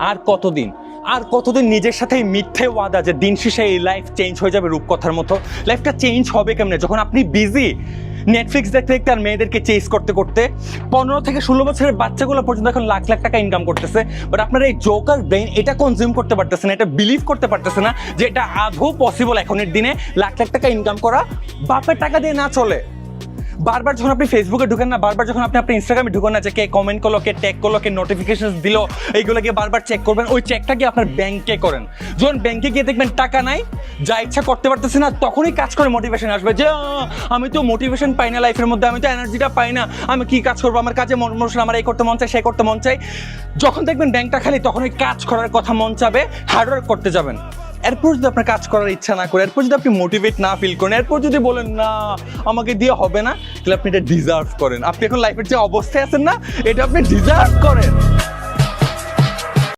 আর কতদিন নিজের সাথে এই মিথ্যে ওয়াদা যে দিন শেষে এই লাইফ চেঞ্জ হয়ে যাবে রূপকথার মতো? লাইফটা চেঞ্জ হবে কেমনে যখন আপনি বিজি নেটফ্লিক্স দেখতে দেখতে আর মেয়েদেরকে চেস করতে করতে? 15 থেকে 16 বছরের বাচ্চাগুলো পর্যন্ত এখন লাখ লাখ টাকা ইনকাম করতেছে, বাট আপনার এই জোকার ব্রেইন এটা কনজিউম করতে পারতেছে না, এটা বিলিভ করতে পারতেছে না যে এটা আদৌ পসিবল এখনের দিনে লাখ লাখ টাকা ইনকাম করা বাপের টাকা দিয়ে না চলে। বারবার যখন আপনি ফেসবুকে ঢুকেন না, বারবার যখন আপনি ইনস্টাগ্রামে ঢুকেন না, যে কে কমেন্ট করলো, কে ট্যাগ করলো, কে নোটিফিকেশন দিল, এইগুলো গিয়ে বারবার চেক করবেন। ওই চেকটা গিয়ে আপনার ব্যাংকে করেন। যখন ব্যাংকে গিয়ে দেখবেন টাকা নাই, যা ইচ্ছা করতে পারতেছে না, তখনই কাজ করে মোটিভেশন আসবে যে আমি তো মোটিভেশন পাই না লাইফের মধ্যে, আমি তো এনার্জিটা পাই না, আমি কি কাজ করবো, আমার কাজে মোশন, আমার এই করতে মন চাই, সেই করতে মন চাই। যখন দেখবেন ব্যাংকটা খালি, তখন ওই কাজ করার কথা মন চাবে, হার্ডওয়ার্ক করতে যাবেন। এরপর যদি আপনার কাজ করার ইচ্ছা না করে, এরপর যদি আপনি মোটিভেট না ফিল করেন, এরপর যদি বলেন না আমাকে দিয়ে হবে না, তাহলে আপনি এটা ডিজার্ভ করেন। আপনি এখন লাইফের যে অবস্থায় আছেন না, এটা আপনি ডিজার্ভ করেন।